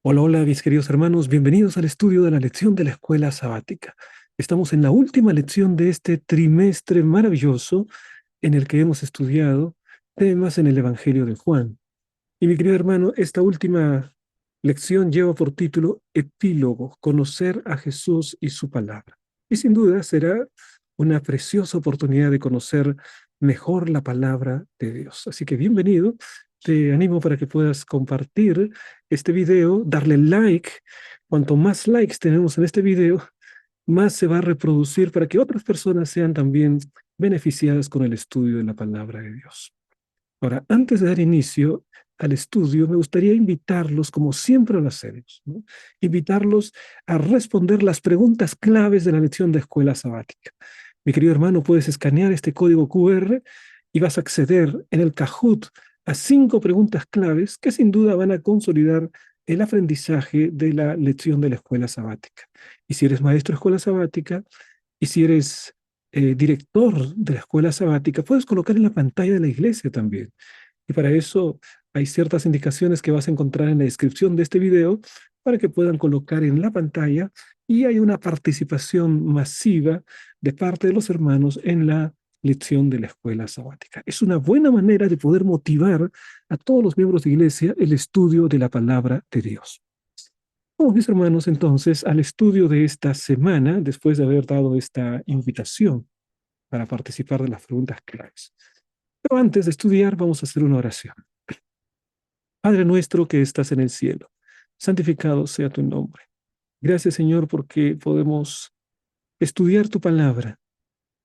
Hola, hola, mis queridos hermanos, bienvenidos al estudio de la lección de la escuela sabática. Estamos en la última lección de este trimestre maravilloso en el que hemos estudiado temas en el Evangelio de Juan. Y mi querido hermano, esta última lección lleva por título Epílogo, conocer a Jesús y su palabra. Y sin duda será una preciosa oportunidad de conocer mejor la palabra de Dios. Así que bienvenido, te animo para que puedas compartir este video, darle like. Cuanto más likes tenemos en este video, más se va a reproducir para que otras personas sean también beneficiadas con el estudio de la palabra de Dios. Ahora, antes de dar inicio al estudio, me gustaría invitarlos, como siempre lo hacemos, ¿no? Invitarlos a responder las preguntas claves de la lección de escuela sabática. Mi querido hermano, puedes escanear este código QR y vas a acceder en el Kahoot a 5 preguntas claves que sin duda van a consolidar el aprendizaje de la lección de la escuela sabática. Y si eres maestro de escuela sabática, y si eres director de la escuela sabática, puedes colocar en la pantalla de la iglesia también. Y para eso hay ciertas indicaciones que vas a encontrar en la descripción de este video para que puedan colocar en la pantalla y hay una participación masiva de parte de los hermanos en la lección de la escuela sabática. Es una buena manera de poder motivar a todos los miembros de iglesia el estudio de la palabra de Dios. Vamos, mis hermanos, entonces al estudio de esta semana, después de haber dado esta invitación para participar de las preguntas claves. Pero antes de estudiar, vamos a hacer una oración. Padre nuestro que estás en el cielo, santificado sea tu nombre. Gracias, Señor, porque podemos estudiar tu palabra.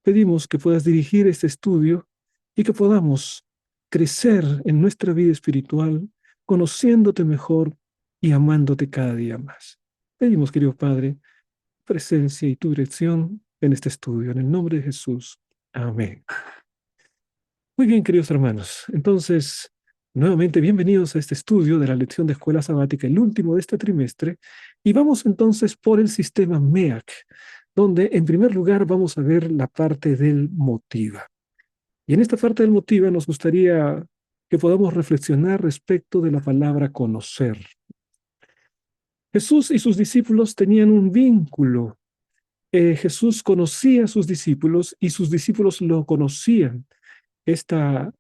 Pedimos que puedas dirigir este estudio y que podamos crecer en nuestra vida espiritual, conociéndote mejor y amándote cada día más. Pedimos, querido Padre, presencia y tu dirección en este estudio. En el nombre de Jesús. Amén. Muy bien, queridos hermanos. Entonces, nuevamente bienvenidos a este estudio de la lección de escuela sabática, el último de este trimestre. Y vamos entonces por el sistema MEAC, donde en primer lugar vamos a ver la parte del motiva. Y en esta parte del motiva nos gustaría que podamos reflexionar respecto de la palabra conocer. Jesús y sus discípulos tenían un vínculo. Jesús conocía a sus discípulos y sus discípulos lo conocían. Esta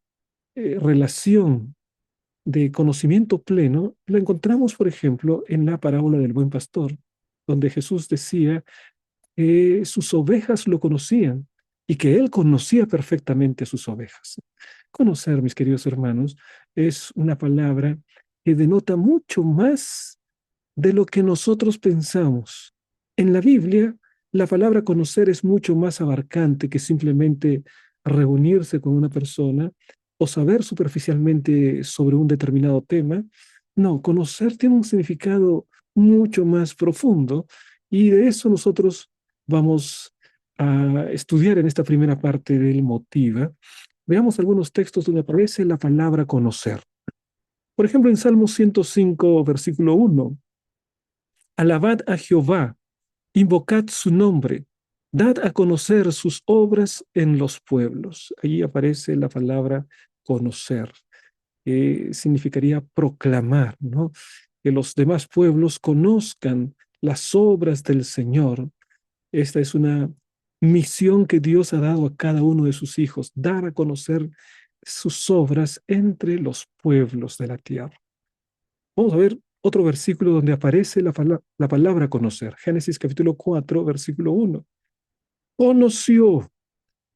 relación de conocimiento pleno la encontramos, por ejemplo, en la parábola del buen pastor, donde Jesús decía que sus ovejas lo conocían y que él conocía perfectamente a sus ovejas. Conocer, mis queridos hermanos, es una palabra que denota mucho más de lo que nosotros pensamos. En la Biblia, la palabra conocer es mucho más abarcante que simplemente reunirse con una persona o saber superficialmente sobre un determinado tema. No, conocer tiene un significado mucho más profundo y de eso nosotros vamos a estudiar en esta primera parte del Motiva. Veamos algunos textos donde aparece la palabra conocer. Por ejemplo, en Salmo 105, versículo 1. Alabad a Jehová, invocad su nombre, dad a conocer sus obras en los pueblos. Allí aparece la palabra conocer, que significaría proclamar, ¿no? Que los demás pueblos conozcan las obras del Señor. Esta es una misión que Dios ha dado a cada uno de sus hijos, dar a conocer sus obras entre los pueblos de la tierra. Vamos a ver otro versículo donde aparece la palabra conocer. Génesis capítulo 4, versículo 1. Conoció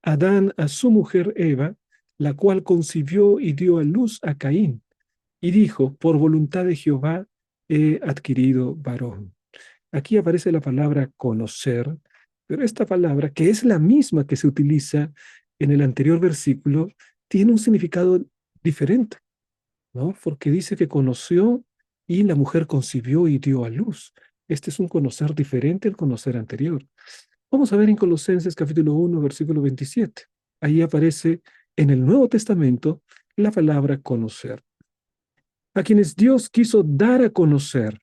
Adán a su mujer Eva, la cual concibió y dio a luz a Caín, y dijo, por voluntad de Jehová he adquirido varón. Aquí aparece la palabra conocer, pero esta palabra, que es la misma que se utiliza en el anterior versículo, tiene un significado diferente. ¿No? Porque dice que conoció y la mujer concibió y dio a luz. Este es un conocer diferente al conocer anterior. Vamos a ver en Colosenses capítulo 1, versículo 27. Ahí aparece en el Nuevo Testamento la palabra conocer. A quienes Dios quiso dar a conocer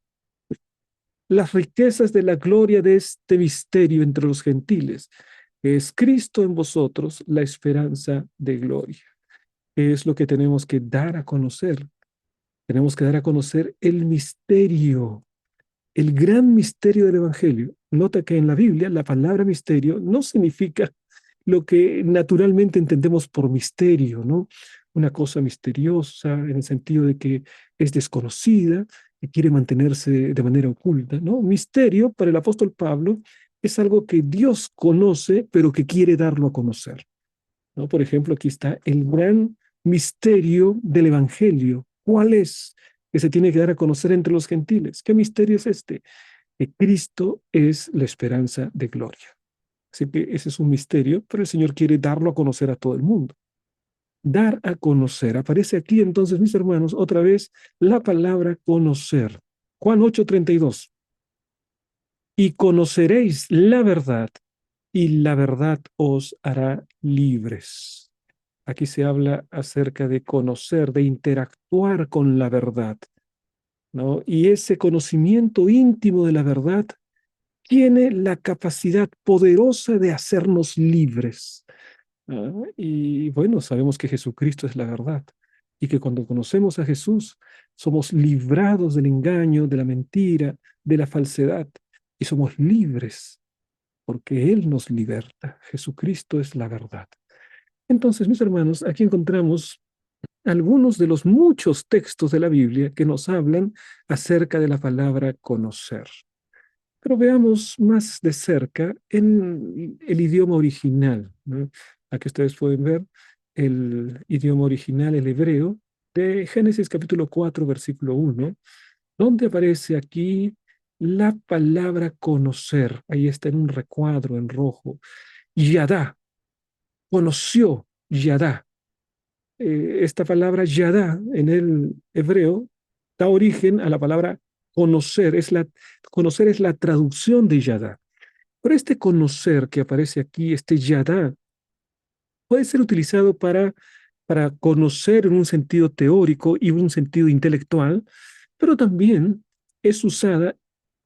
las riquezas de la gloria de este misterio entre los gentiles, que es Cristo en vosotros, la esperanza de gloria. ¿Qué es lo que tenemos que dar a conocer? Tenemos que dar a conocer el misterio, el gran misterio del Evangelio. Nota que en la Biblia la palabra misterio no significa lo que naturalmente entendemos por misterio, ¿no? Una cosa misteriosa en el sentido de que es desconocida y quiere mantenerse de manera oculta, ¿no? Misterio para el apóstol Pablo es algo que Dios conoce, pero que quiere darlo a conocer, ¿no? Por ejemplo, aquí está el gran misterio del Evangelio. ¿Cuál es? Que se tiene que dar a conocer entre los gentiles. ¿Qué misterio es este? Que Cristo es la esperanza de gloria. Así que ese es un misterio, pero el Señor quiere darlo a conocer a todo el mundo. Dar a conocer. Aparece aquí entonces, mis hermanos, otra vez la palabra conocer. Juan 8:32. Y conoceréis la verdad, y la verdad os hará libres. Aquí se habla acerca de conocer, de interactuar con la verdad, ¿no? Y ese conocimiento íntimo de la verdad tiene la capacidad poderosa de hacernos libres. Y bueno, sabemos que Jesucristo es la verdad y que cuando conocemos a Jesús somos librados del engaño, de la mentira, de la falsedad y somos libres porque Él nos liberta. Jesucristo es la verdad. Entonces, mis hermanos, aquí encontramos algunos de los muchos textos de la Biblia que nos hablan acerca de la palabra conocer. Pero veamos más de cerca en el idioma original, ¿no? Aquí ustedes pueden ver el idioma original, el hebreo, de Génesis capítulo 4, versículo 1, donde aparece aquí la palabra conocer. Ahí está en un recuadro en rojo. Yadá, conoció Yadá. Esta palabra yadá en el hebreo da origen a la palabra conocer. Conocer es la traducción de yadá. Pero este conocer que aparece aquí, este yadá, puede ser utilizado para conocer en un sentido teórico y un sentido intelectual, pero también es usada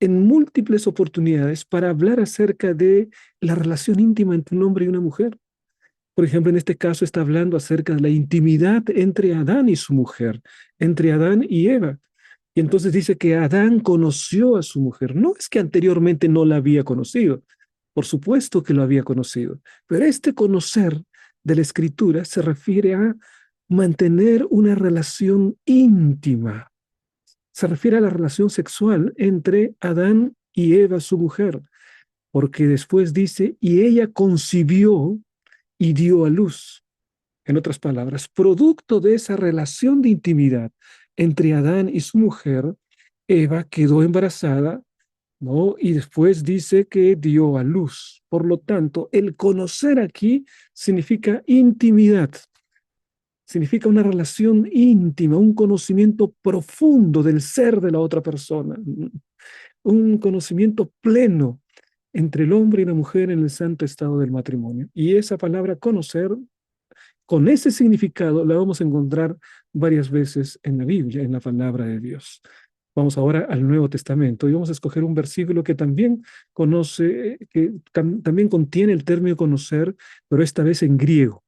en múltiples oportunidades para hablar acerca de la relación íntima entre un hombre y una mujer. Por ejemplo, en este caso está hablando acerca de la intimidad entre Adán y su mujer, entre Adán y Eva. Y entonces dice que Adán conoció a su mujer. No es que anteriormente no la había conocido, por supuesto que lo había conocido, pero este conocer de la escritura se refiere a mantener una relación íntima. Se refiere a la relación sexual entre Adán y Eva, su mujer, porque después dice, y ella concibió y dio a luz. En otras palabras, producto de esa relación de intimidad entre Adán y su mujer, Eva quedó embarazada, ¿no? Y después dice que dio a luz. Por lo tanto, el conocer aquí significa intimidad, significa una relación íntima, un conocimiento profundo del ser de la otra persona, un conocimiento pleno entre el hombre y la mujer en el santo estado del matrimonio. Y esa palabra conocer con ese significado la vamos a encontrar varias veces en la Biblia, en la palabra de Dios. Vamos ahora al Nuevo Testamento y vamos a escoger un versículo que también también contiene el término conocer, pero esta vez en griego,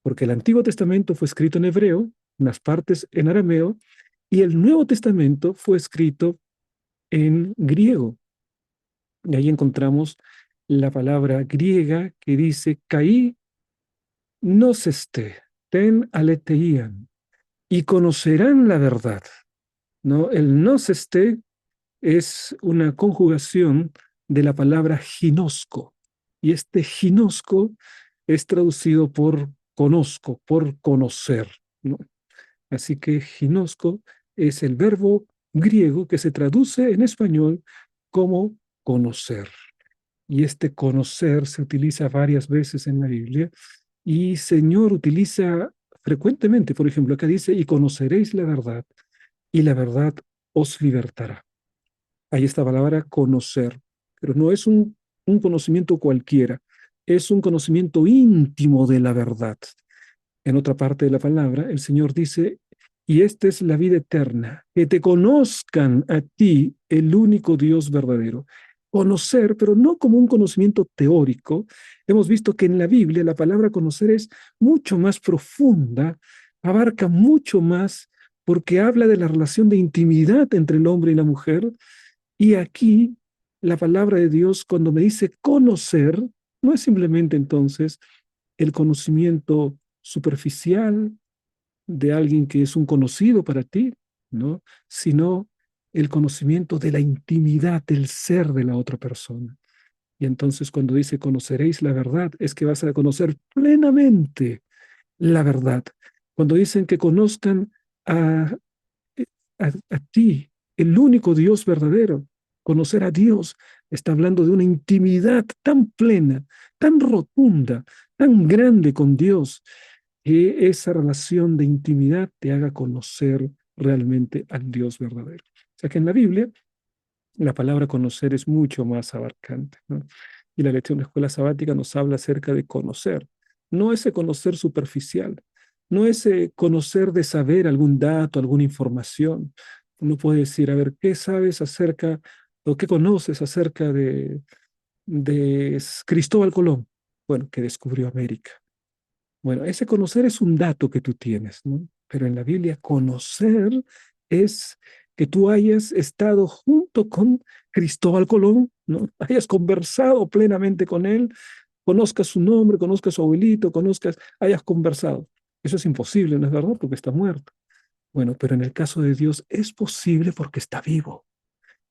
porque el Antiguo Testamento fue escrito en hebreo, unas partes en arameo, y el Nuevo Testamento fue escrito en griego. Y ahí encontramos la palabra griega que dice, caí nos esté, ten aleteian, y conocerán la verdad, ¿no? El nos esté es una conjugación de la palabra ginosco, y este ginosco es traducido por conozco, por conocer, ¿no? Así que ginosco es el verbo griego que se traduce en español como conocer. Y este conocer se utiliza varias veces en la Biblia y Señor utiliza frecuentemente, por ejemplo, acá dice, y conoceréis la verdad, y la verdad os libertará. Ahí está la palabra conocer, pero no es un conocimiento cualquiera, es un conocimiento íntimo de la verdad. En otra parte de la palabra, el Señor dice, y esta es la vida eterna, que te conozcan a ti, el único Dios verdadero. Conocer, pero no como un conocimiento teórico. Hemos visto que en la Biblia la palabra conocer es mucho más profunda, abarca mucho más, porque habla de la relación de intimidad entre el hombre y la mujer. Y aquí la palabra de Dios, cuando me dice conocer, no es simplemente entonces el conocimiento superficial de alguien que es un conocido para ti, ¿no? Sino el conocimiento de la intimidad del ser de la otra persona. Y entonces cuando dice conoceréis la verdad, es que vas a conocer plenamente la verdad. Cuando dicen que conozcan a, a ti, el único Dios verdadero, conocer a Dios, está hablando de una intimidad tan plena, tan rotunda, tan grande con Dios, que esa relación de intimidad te haga conocer realmente al Dios verdadero. O sea que en la Biblia la palabra conocer es mucho más abarcante, ¿no? Y la lección de escuela sabática nos habla acerca de conocer, no ese conocer superficial, no ese conocer de saber algún dato, alguna información. Uno puede decir, a ver, ¿qué sabes acerca o qué conoces acerca de Cristóbal Colón? Bueno, que descubrió América. Bueno, ese conocer es un dato que tú tienes, ¿no? Pero en la Biblia conocer es que tú hayas estado junto con Cristóbal Colón, ¿no? Hayas conversado plenamente con él, conozcas su nombre, conozcas su abuelito, hayas conversado. Eso es imposible, ¿no es verdad? Porque está muerto. Bueno, pero en el caso de Dios es posible porque está vivo.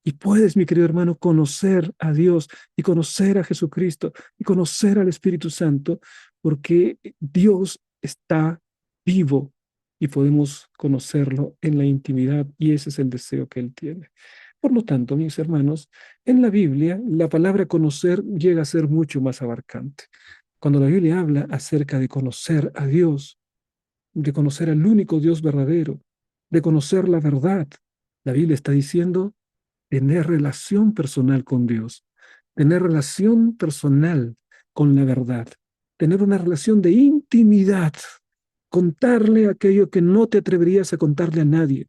Y puedes, mi querido hermano, conocer a Dios y conocer a Jesucristo y conocer al Espíritu Santo, porque Dios está vivo y podemos conocerlo en la intimidad y ese es el deseo que Él tiene. Por lo tanto, mis hermanos, en la Biblia la palabra conocer llega a ser mucho más abarcante. Cuando la Biblia habla acerca de conocer a Dios, de conocer al único Dios verdadero, de conocer la verdad, la Biblia está diciendo tener relación personal con Dios, tener relación personal con la verdad, tener una relación de intimidad, contarle aquello que no te atreverías a contarle a nadie,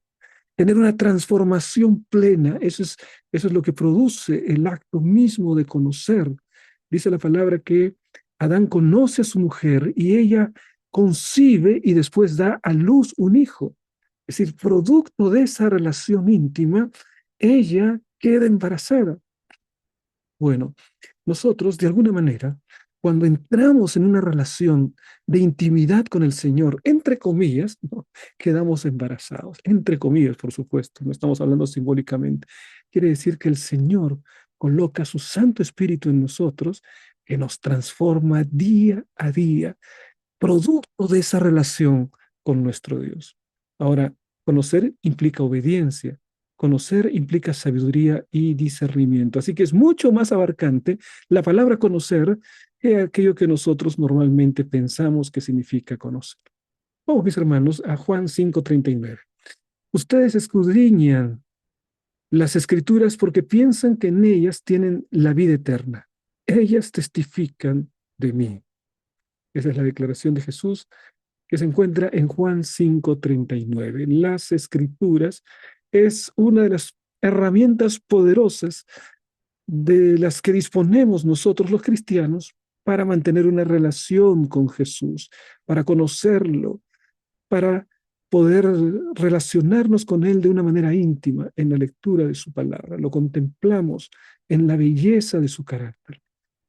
tener una transformación plena, eso es lo que produce el acto mismo de conocer. Dice la palabra que Adán conoce a su mujer y ella concibe y después da a luz un hijo. Es decir, producto de esa relación íntima, ella queda embarazada. Bueno, nosotros de alguna manera, cuando entramos en una relación de intimidad con el Señor, entre comillas, ¿no? Quedamos embarazados, entre comillas, por supuesto, no estamos hablando simbólicamente. Quiere decir que el Señor coloca su Santo Espíritu en nosotros, que nos transforma día a día, producto de esa relación con nuestro Dios. Ahora, conocer implica obediencia, conocer implica sabiduría y discernimiento. Así que es mucho más abarcante la palabra conocer que aquello que nosotros normalmente pensamos que significa conocer. Vamos, mis hermanos, a Juan 5:39. Ustedes escudriñan las escrituras porque piensan que en ellas tienen la vida eterna. Ellas testifican de mí. Esa es la declaración de Jesús que se encuentra en Juan 5:39. Las escrituras es una de las herramientas poderosas de las que disponemos nosotros los cristianos para mantener una relación con Jesús, para conocerlo, para poder relacionarnos con Él de una manera íntima en la lectura de su palabra. Lo contemplamos en la belleza de su carácter.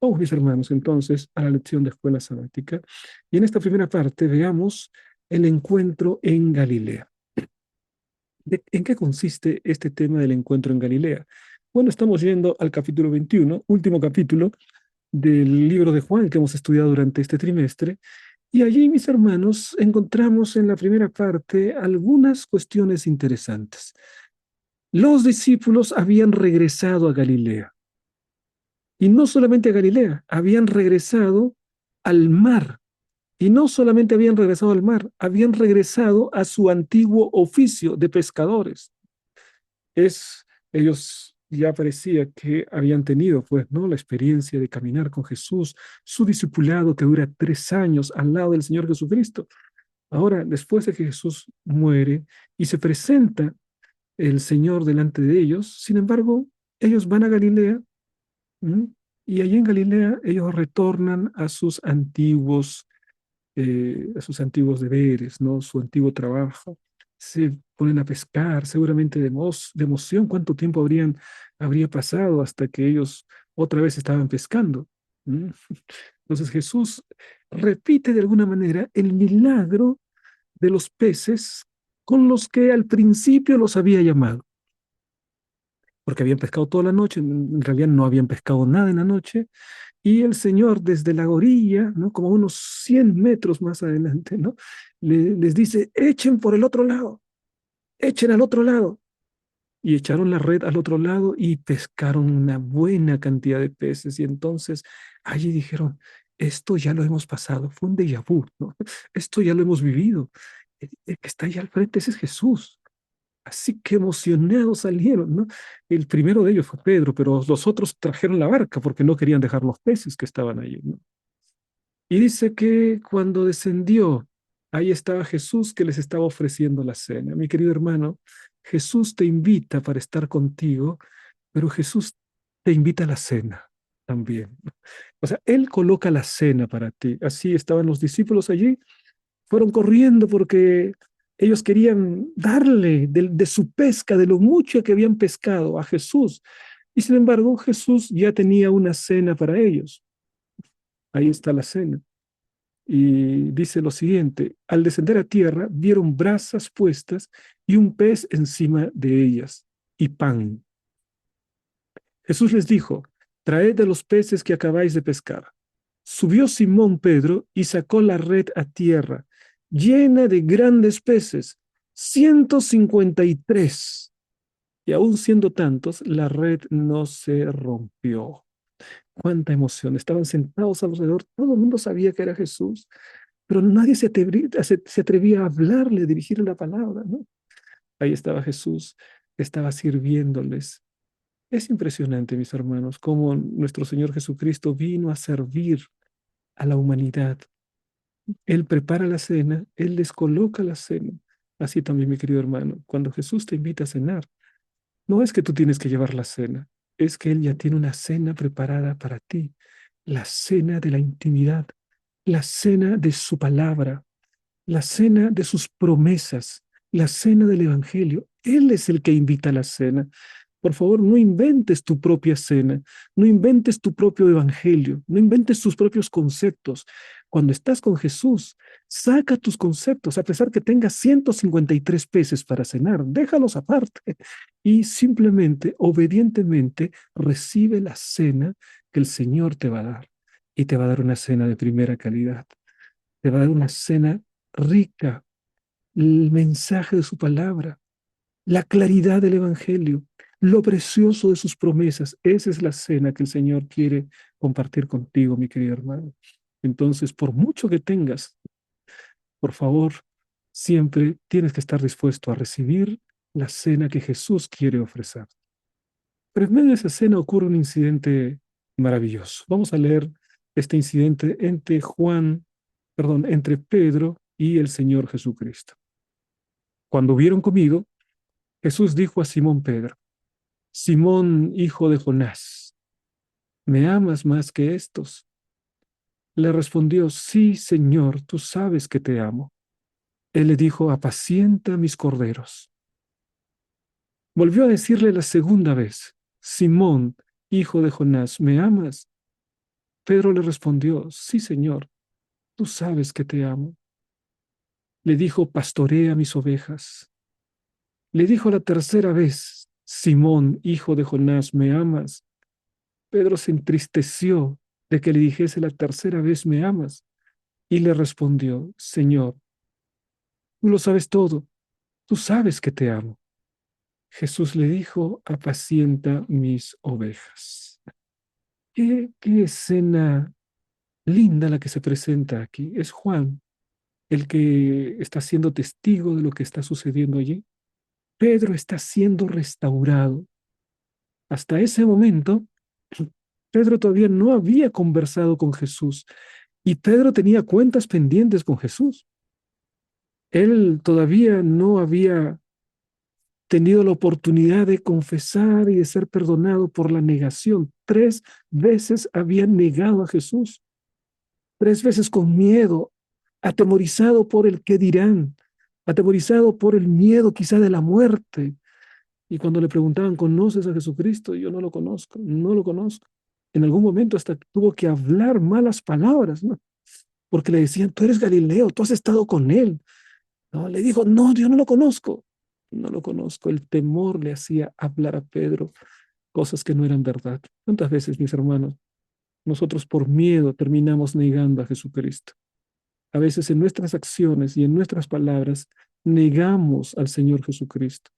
Vamos, mis hermanos, entonces a la lección de escuela sabática. Y en esta primera parte veamos el encuentro en Galilea. ¿En qué consiste este tema del encuentro en Galilea? Bueno, estamos yendo al capítulo 21, último capítulo del libro de Juan que hemos estudiado durante este trimestre. Y allí, mis hermanos, encontramos en la primera parte algunas cuestiones interesantes. Los discípulos habían regresado a Galilea. Y no solamente a Galilea, habían regresado al mar. Y no solamente habían regresado al mar, habían regresado a su antiguo oficio de pescadores. Ellos ya parecía que habían tenido, pues, ¿no? La experiencia de caminar con Jesús, su discipulado que dura 3 años al lado del Señor Jesucristo. Ahora, después de que Jesús muere y se presenta el Señor delante de ellos, sin embargo, ellos van a Galilea. ¿Mm? Y allí en Galilea ellos retornan a sus antiguos deberes, ¿no? Su antiguo trabajo. se ponen a pescar, seguramente de emoción, cuánto tiempo habría pasado hasta que ellos otra vez estaban pescando. ¿Mm? Entonces Jesús repite de alguna manera el milagro de los peces con los que al principio los había llamado, porque habían pescado toda la noche, en realidad no habían pescado nada en la noche, y el Señor desde la orilla, ¿no? Como unos 100 metros más adelante, ¿no? Les dice, echen por el otro lado, echen al otro lado. Y echaron la red al otro lado y pescaron una buena cantidad de peces. Y entonces allí dijeron, esto ya lo hemos pasado, fue un déjà vu, ¿no? Esto ya lo hemos vivido. El que está ahí al frente, ese es Jesús. Así que emocionados salieron, ¿no? El primero de ellos fue Pedro, pero los otros trajeron la barca porque no querían dejar los peces que estaban allí, ¿no? Y dice que cuando descendió, ahí estaba Jesús que les estaba ofreciendo la cena. Mi querido hermano, Jesús te invita para estar contigo, pero Jesús te invita a la cena también. O sea, Él coloca la cena para ti. Así estaban los discípulos allí, fueron corriendo porque ellos querían darle de su pesca, de lo mucho que habían pescado a Jesús. Y sin embargo, Jesús ya tenía una cena para ellos. Ahí está la cena. Y dice lo siguiente, al descender a tierra, vieron brasas puestas y un pez encima de ellas, y pan. Jesús les dijo, traed de los peces que acabáis de pescar. Subió Simón Pedro y sacó la red a tierra, llena de grandes peces, 153. Y aún siendo tantos, la red no se rompió. Cuánta emoción. Estaban sentados alrededor, todo el mundo sabía que era Jesús, pero nadie se atrevía a hablarle, a dirigirle la palabra, ¿no? Ahí estaba Jesús, estaba sirviéndoles. Es impresionante, mis hermanos, cómo nuestro Señor Jesucristo vino a servir a la humanidad. Él prepara la cena, Él les coloca la cena. Así también, mi querido hermano, cuando Jesús te invita a cenar, no es que tú tienes que llevar la cena, es que Él ya tiene una cena preparada para ti, la cena de la intimidad, la cena de su palabra, la cena de sus promesas, la cena del Evangelio. Él es el que invita a la cena. Por favor, no inventes tu propia cena, no inventes tu propio evangelio, no inventes tus propios conceptos. Cuando estás con Jesús, saca tus conceptos, a pesar que tengas 153 peces para cenar, déjalos aparte y simplemente, obedientemente, recibe la cena que el Señor te va a dar. Y te va a dar una cena de primera calidad, te va a dar una cena rica, el mensaje de su palabra, la claridad del Evangelio, lo precioso de sus promesas. Esa es la cena que el Señor quiere compartir contigo, mi querido hermano. Entonces, por mucho que tengas, por favor, siempre tienes que estar dispuesto a recibir la cena que Jesús quiere ofrecer. Pero en medio de esa cena ocurre un incidente maravilloso. Vamos a leer este incidente entre Pedro y el Señor Jesucristo. Cuando hubieron comido, Jesús dijo a Simón Pedro, Simón, hijo de Jonás, ¿me amas más que estos? Le respondió, sí, Señor, tú sabes que te amo. Él le dijo, apacienta mis corderos. Volvió a decirle la segunda vez, Simón, hijo de Jonás, ¿me amas? Pedro le respondió, sí, Señor, tú sabes que te amo. Le dijo, pastorea mis ovejas. Le dijo la tercera vez, Simón, hijo de Jonás, ¿me amas? Pedro se entristeció de que le dijese la tercera vez, ¿me amas? Y le respondió, Señor, tú lo sabes todo, tú sabes que te amo. Jesús le dijo, apacienta mis ovejas. Qué escena linda la que se presenta aquí. Es Juan el que está siendo testigo de lo que está sucediendo allí. Pedro está siendo restaurado. Hasta ese momento, Pedro todavía no había conversado con Jesús y Pedro tenía cuentas pendientes con Jesús. Él todavía no había tenido la oportunidad de confesar y de ser perdonado por la negación. 3 veces había negado a Jesús, 3 veces con miedo, atemorizado por el qué dirán. atemorizado por el miedo quizá de la muerte. Y cuando le preguntaban, ¿conoces a Jesucristo? Yo no lo conozco, no lo conozco. En algún momento hasta tuvo que hablar malas palabras, ¿no? Porque le decían, tú eres Galileo, tú has estado con él. No, le dijo, no, yo no lo conozco, no lo conozco. El temor le hacía hablar a Pedro cosas que no eran verdad. ¿Cuántas veces, mis hermanos, nosotros por miedo terminamos negando a Jesucristo? A veces en nuestras acciones y en nuestras palabras negamos al Señor Jesucristo.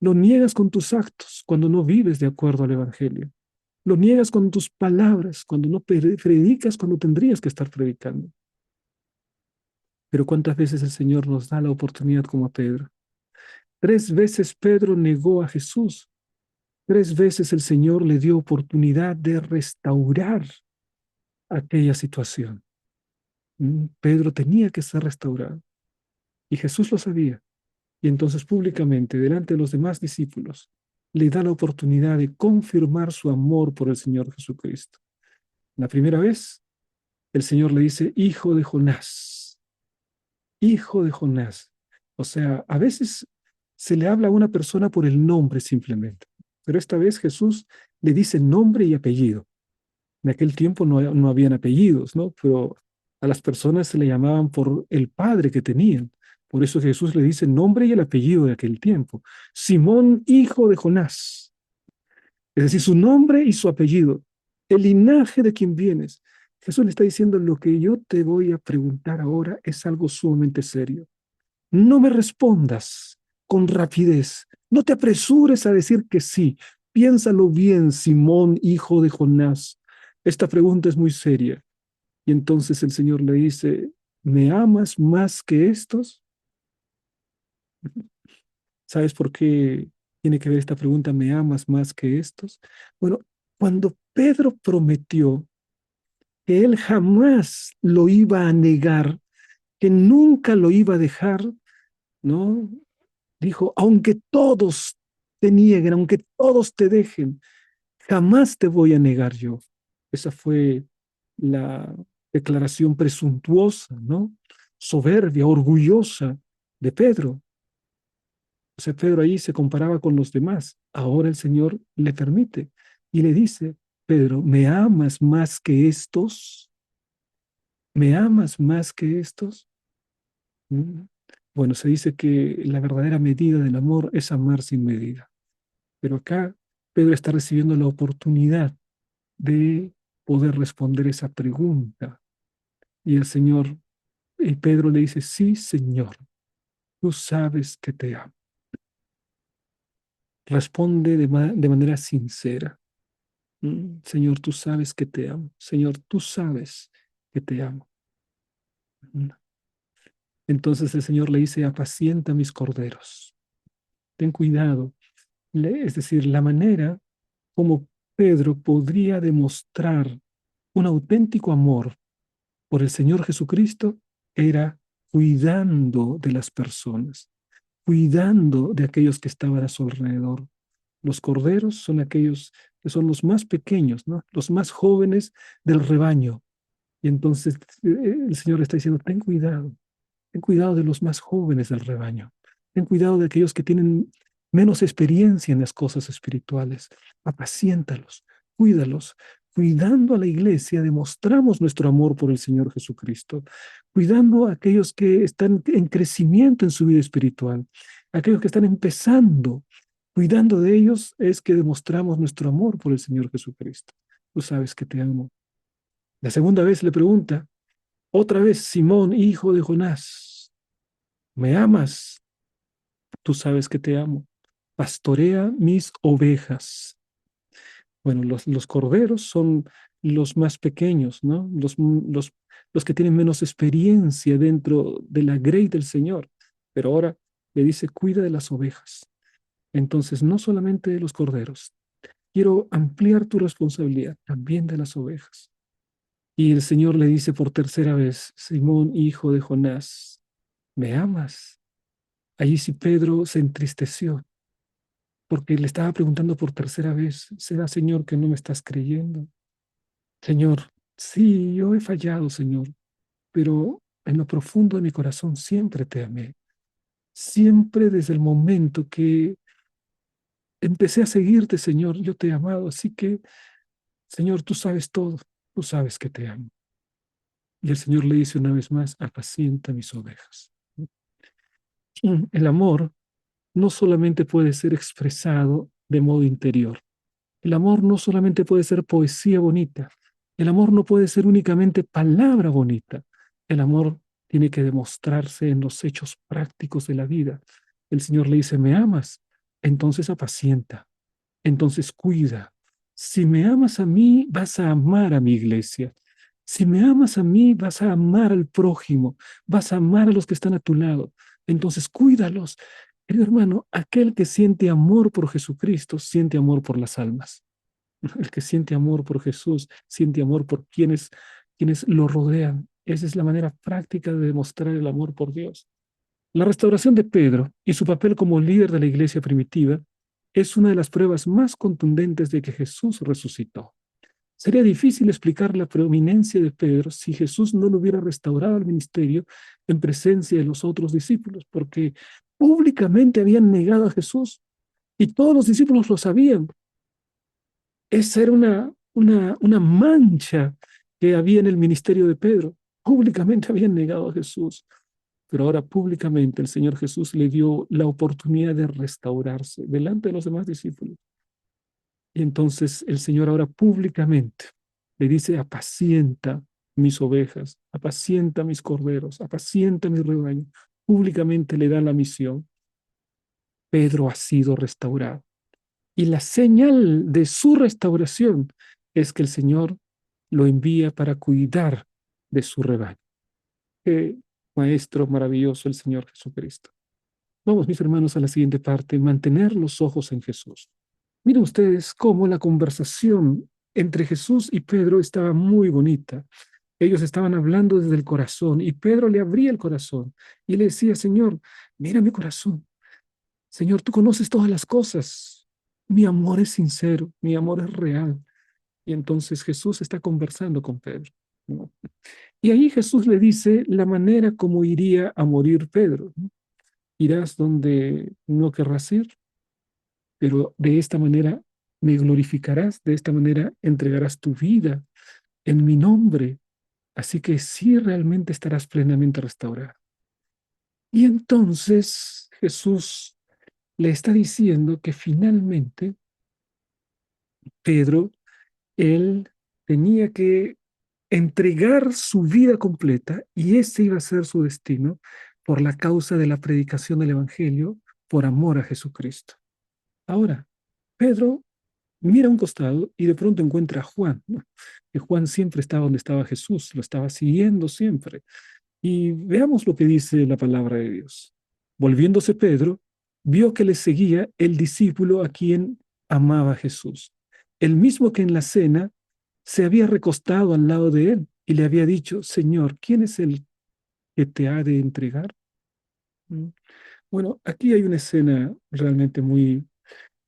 Lo niegas con tus actos cuando no vives de acuerdo al Evangelio. Lo niegas con tus palabras cuando no predicas cuando tendrías que estar predicando. Pero ¿cuántas veces el Señor nos da la oportunidad como a Pedro? 3 veces Pedro negó a Jesús. 3 veces el Señor le dio oportunidad de restaurar aquella situación. Pedro tenía que ser restaurado y Jesús lo sabía. Y entonces públicamente, delante de los demás discípulos, le da la oportunidad de confirmar su amor por el Señor Jesucristo. La primera vez, el Señor le dice, hijo de Jonás, hijo de Jonás. O sea, a veces se le habla a una persona por el nombre simplemente, pero esta vez Jesús le dice nombre y apellido. En aquel tiempo no habían apellidos, ¿no? Pero a las personas se le llamaban por el padre que tenían. Por eso Jesús le dice el nombre y el apellido de aquel tiempo. Simón, hijo de Jonás. Es decir, su nombre y su apellido. El linaje de quien vienes. Jesús le está diciendo, lo que yo te voy a preguntar ahora es algo sumamente serio. No me respondas con rapidez. No te apresures a decir que sí. Piénsalo bien, Simón, hijo de Jonás. Esta pregunta es muy seria. Y entonces el Señor le dice, ¿me amas más que estos? ¿Sabes por qué tiene que ver esta pregunta, ¿me amas más que estos? Bueno, cuando Pedro prometió que él jamás lo iba a negar, que nunca lo iba a dejar, ¿no? Dijo, aunque todos te nieguen, aunque todos te dejen, jamás te voy a negar yo. Esa fue la declaración presuntuosa, ¿no? Soberbia, orgullosa de Pedro. O sea, Pedro ahí se comparaba con los demás. Ahora el Señor le permite y le dice, Pedro, ¿me amas más que estos? ¿Me amas más que estos? ¿Mm? Bueno, se dice que la verdadera medida del amor es amar sin medida. Pero acá Pedro está recibiendo la oportunidad de poder responder esa pregunta. Y el Señor, y Pedro le dice, sí, Señor, tú sabes que te amo. Responde de manera sincera. Señor, tú sabes que te amo. Señor, tú sabes que te amo. Mm. Entonces el Señor le dice, apacienta mis corderos. Ten cuidado. Es decir, la manera como Pedro podría demostrar un auténtico amor por el Señor Jesucristo era cuidando de las personas, cuidando de aquellos que estaban a su alrededor. Los corderos son aquellos que son los más pequeños, ¿no? Los más jóvenes del rebaño. Y entonces el Señor está diciendo, ten cuidado de los más jóvenes del rebaño, ten cuidado de aquellos que tienen menos experiencia en las cosas espirituales, apaciéntalos, cuídalos. Cuidando a la iglesia, demostramos nuestro amor por el Señor Jesucristo. Cuidando a aquellos que están en crecimiento en su vida espiritual, aquellos que están empezando. Cuidando de ellos es que demostramos nuestro amor por el Señor Jesucristo. Tú sabes que te amo. La segunda vez le pregunta, otra vez, Simón, hijo de Jonás, ¿me amas? Tú sabes que te amo. Pastorea mis ovejas. Bueno, los corderos son los más pequeños, ¿no? Los que tienen menos experiencia dentro de la grey del Señor. Pero ahora le dice, cuida de las ovejas. Entonces, no solamente de los corderos, quiero ampliar tu responsabilidad también de las ovejas. Y el Señor le dice por tercera vez, Simón, hijo de Jonás, ¿me amas? Allí sí Pedro se entristeció porque le estaba preguntando por tercera vez, ¿será, Señor, que no me estás creyendo? Señor, sí, yo he fallado, Señor, pero en lo profundo de mi corazón siempre te amé. Siempre desde el momento que empecé a seguirte, Señor, yo te he amado, así que, Señor, tú sabes todo, tú sabes que te amo. Y el Señor le dice una vez más, apacienta mis ovejas. El amor no solamente puede ser expresado de modo interior. El amor no solamente puede ser poesía bonita. El amor no puede ser únicamente palabra bonita. El amor tiene que demostrarse en los hechos prácticos de la vida. El Señor le dice, ¿me amas? Entonces apacienta, entonces cuida. Si me amas a mí, vas a amar a mi iglesia. Si me amas a mí, vas a amar al prójimo, vas a amar a los que están a tu lado. Entonces cuídalos. Querido hermano, aquel que siente amor por Jesucristo, siente amor por las almas. El que siente amor por Jesús, siente amor por quienes lo rodean. Esa es la manera práctica de demostrar el amor por Dios. La restauración de Pedro y su papel como líder de la iglesia primitiva es una de las pruebas más contundentes de que Jesús resucitó. Sería difícil explicar la preeminencia de Pedro si Jesús no lo hubiera restaurado al ministerio en presencia de los otros discípulos, porque públicamente habían negado a Jesús y todos los discípulos lo sabían. Esa era una mancha que había en el ministerio de Pedro. Públicamente habían negado a Jesús, pero ahora públicamente el Señor Jesús le dio la oportunidad de restaurarse delante de los demás discípulos. Y entonces el Señor ahora públicamente le dice, apacienta mis ovejas, apacienta mis corderos, apacienta mi rebaño. Públicamente le da la misión. Pedro ha sido restaurado. Y la señal de su restauración es que el Señor lo envía para cuidar de su rebaño. Qué maestro maravilloso el Señor Jesucristo. Vamos, mis hermanos, a la siguiente parte, mantener los ojos en Jesús. Miren ustedes cómo la conversación entre Jesús y Pedro estaba muy bonita. Ellos estaban hablando desde el corazón y Pedro le abría el corazón y le decía, Señor, mira mi corazón. Señor, tú conoces todas las cosas. Mi amor es sincero, mi amor es real. Y entonces Jesús está conversando con Pedro, ¿no? Y ahí Jesús le dice la manera como iría a morir Pedro, ¿no? Irás donde no querrás ir, pero de esta manera me glorificarás, de esta manera entregarás tu vida en mi nombre. Así que sí realmente estarás plenamente restaurado. Y entonces Jesús le está diciendo que finalmente Pedro, él tenía que entregar su vida completa y ese iba a ser su destino por la causa de la predicación del Evangelio, por amor a Jesucristo. Ahora, Pedro mira a un costado y de pronto encuentra a Juan, ¿no? Que Juan siempre estaba donde estaba Jesús, lo estaba siguiendo siempre. Y veamos lo que dice la palabra de Dios. Volviéndose Pedro, vio que le seguía el discípulo a quien amaba Jesús, el mismo que en la cena se había recostado al lado de él y le había dicho, Señor, ¿quién es el que te ha de entregar? ¿Mm? Bueno, aquí hay una escena realmente muy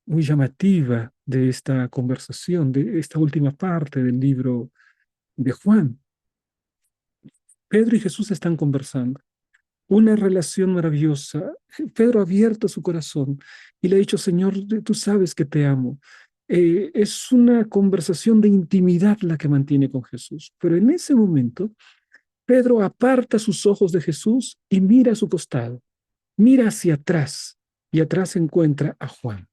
llamativa de esta conversación, de esta última parte del libro de Juan. Pedro y Jesús están conversando. Una relación maravillosa. Pedro ha abierto su corazón y le ha dicho, Señor, tú sabes que te amo. Es una conversación de intimidad la que mantiene con Jesús. Pero en ese momento, Pedro aparta sus ojos de Jesús y mira a su costado, mira hacia atrás y atrás se encuentra a Juan.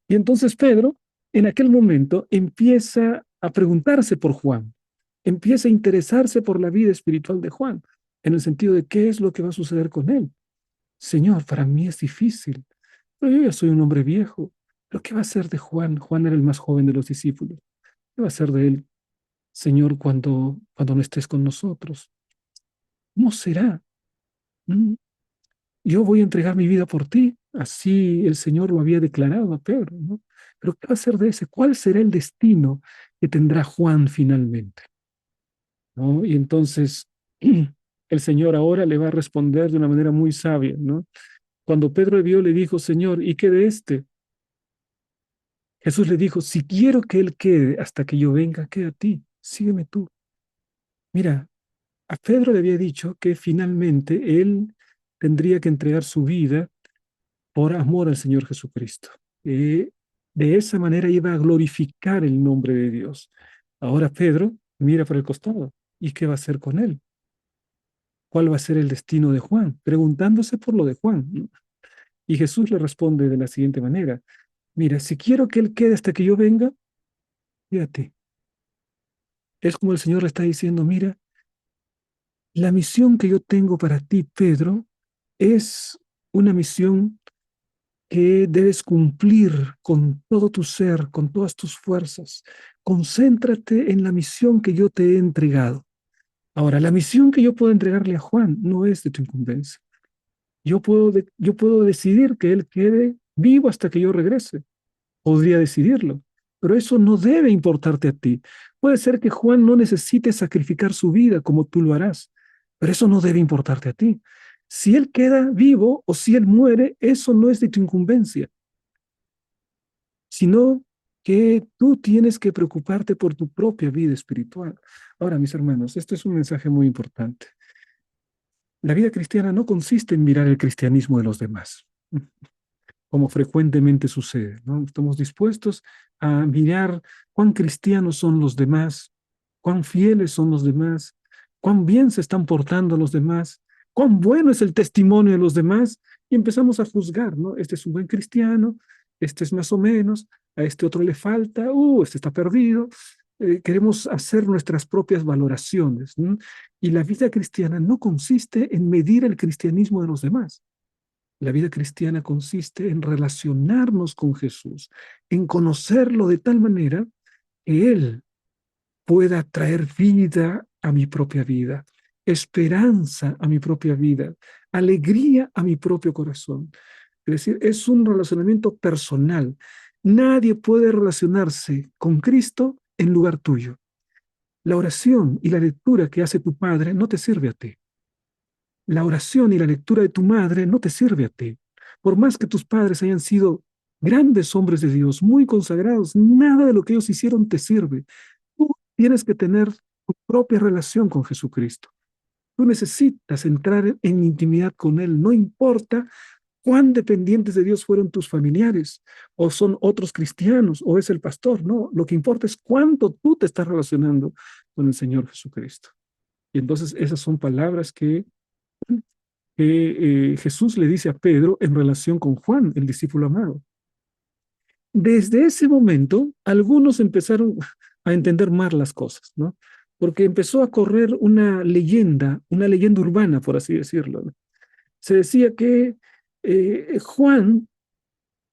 Y entonces Pedro, en aquel momento, empieza a preguntarse por Juan, empieza a interesarse por la vida espiritual de Juan, en el sentido de qué es lo que va a suceder con él. Señor, para mí es difícil, pero yo ya soy un hombre viejo. ¿Pero qué va a ser de Juan? Juan era el más joven de los discípulos. ¿Qué va a ser de él, Señor, cuando no estés con nosotros? ¿Cómo será? ¿Mm? Yo voy a entregar mi vida por ti. Así el Señor lo había declarado a Pedro, ¿no? Pero ¿qué va a ser de ese? ¿Cuál será el destino que tendrá Juan finalmente? ¿No? Y entonces el Señor ahora le va a responder de una manera muy sabia, ¿no? Cuando Pedro le vio, le dijo, Señor, ¿y qué de este? Jesús le dijo, si quiero que él quede hasta que yo venga, queda a ti, sígueme tú. Mira, a Pedro le había dicho que finalmente él tendría que entregar su vida por amor al Señor Jesucristo. Eh, de esa manera iba a glorificar el nombre de Dios. Ahora Pedro mira por el costado. ¿Y qué va a hacer con él? ¿Cuál va a ser el destino de Juan? Preguntándose por lo de Juan. Y Jesús le responde de la siguiente manera. Mira, si quiero que él quede hasta que yo venga, fíjate, es como el Señor le está diciendo, mira, la misión que yo tengo para ti, Pedro, es una misión que debes cumplir con todo tu ser, con todas tus fuerzas. Concéntrate en la misión que yo te he entregado. Ahora, la misión que yo puedo entregarle a Juan no es de tu incumbencia. Yo puedo decidir que él quede vivo hasta que yo regrese. Podría decidirlo, pero eso no debe importarte a ti. Puede ser que Juan no necesite sacrificar su vida como tú lo harás, pero eso no debe importarte a ti. Si él queda vivo o si él muere, eso no es de tu incumbencia, sino que tú tienes que preocuparte por tu propia vida espiritual. Ahora, mis hermanos, este es un mensaje muy importante. La vida cristiana no consiste en mirar el cristianismo de los demás, como frecuentemente sucede, ¿no? Estamos dispuestos a mirar cuán cristianos son los demás, cuán fieles son los demás, cuán bien se están portando los demás, cuán bueno es el testimonio de los demás, y empezamos a juzgar, ¿no? Este es un buen cristiano, este es más o menos, a este otro le falta, este está perdido. Queremos hacer nuestras propias valoraciones, ¿no? Y la vida cristiana no consiste en medir el cristianismo de los demás. La vida cristiana consiste en relacionarnos con Jesús, en conocerlo de tal manera que Él pueda traer vida a mi propia vida, esperanza a mi propia vida, alegría a mi propio corazón. Es decir, es un relacionamiento personal. Nadie puede relacionarse con Cristo en lugar tuyo. La oración y la lectura que hace tu Padre no te sirve a ti. La oración y la lectura de tu madre no te sirve a ti. Por más que tus padres hayan sido grandes hombres de Dios, muy consagrados, nada de lo que ellos hicieron te sirve. Tú tienes que tener tu propia relación con Jesucristo. Tú necesitas entrar en intimidad con Él, no importa cuán dependientes de Dios fueron tus familiares, o son otros cristianos, o es el pastor, no, lo que importa es cuánto tú te estás relacionando con el Señor Jesucristo. Y entonces esas son palabras que Jesús le dice a Pedro en relación con Juan, el discípulo amado. Desde ese momento, algunos empezaron a entender mal las cosas, ¿no? Porque empezó a correr una leyenda urbana, por así decirlo, ¿no? Se decía que Juan,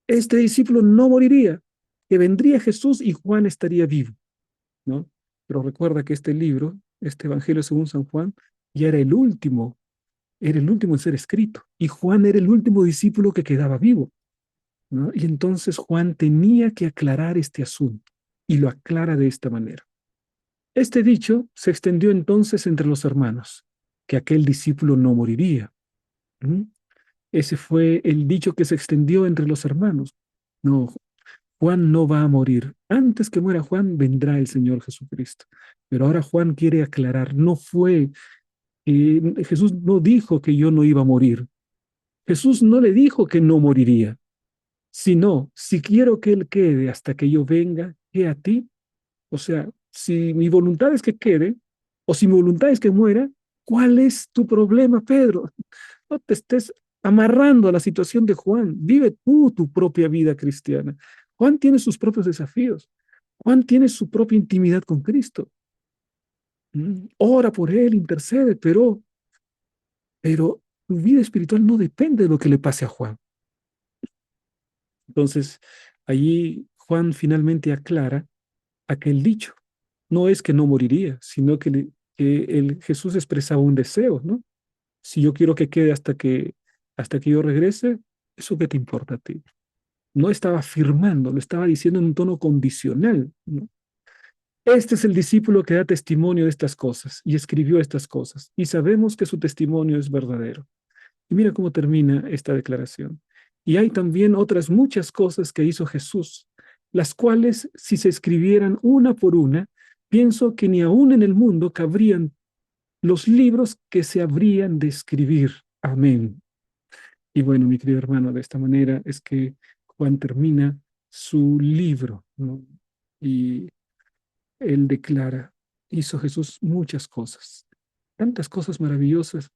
este discípulo, no moriría, que vendría Jesús y Juan estaría vivo, ¿no? Pero recuerda que este libro, este Evangelio según San Juan, ya era el último en ser escrito, y Juan era el último discípulo que quedaba vivo, ¿no? Y entonces Juan tenía que aclarar este asunto, y lo aclara de esta manera. Este dicho se extendió entonces entre los hermanos, que aquel discípulo no moriría. ¿Mm? Ese fue el dicho que se extendió entre los hermanos. No, Juan no va a morir. Antes que muera Juan, vendrá el Señor Jesucristo. Pero ahora Juan quiere aclarar, no fue, Jesús no dijo que yo no iba a morir. Jesús no le dijo que no moriría. Si no, si quiero que Él quede hasta que yo venga, ¿qué a ti? O sea, si mi voluntad es que quede, o si mi voluntad es que muera, ¿cuál es tu problema, Pedro? No te estés amarrando a la situación de Juan. Vive tú tu propia vida cristiana. Juan tiene sus propios desafíos. Juan tiene su propia intimidad con Cristo. Ora por él, intercede, pero tu vida espiritual no depende de lo que le pase a Juan. Entonces, allí Juan finalmente aclara aquel dicho. No es que no moriría, sino que Jesús expresaba un deseo, ¿no? Si yo quiero que quede hasta que yo regrese, ¿eso qué te importa a ti? No estaba afirmando, lo estaba diciendo en un tono condicional, ¿no? Este es el discípulo que da testimonio de estas cosas y escribió estas cosas, y sabemos que su testimonio es verdadero. Y mira cómo termina esta declaración. Y hay también otras muchas cosas que hizo Jesús, las cuales, si se escribieran una por una, pienso que ni aún en el mundo cabrían los libros que se habrían de escribir. Amén. Y bueno, mi querido hermano, de esta manera es que Juan termina su libro, ¿no? Y él declara, hizo Jesús muchas cosas, tantas cosas maravillosas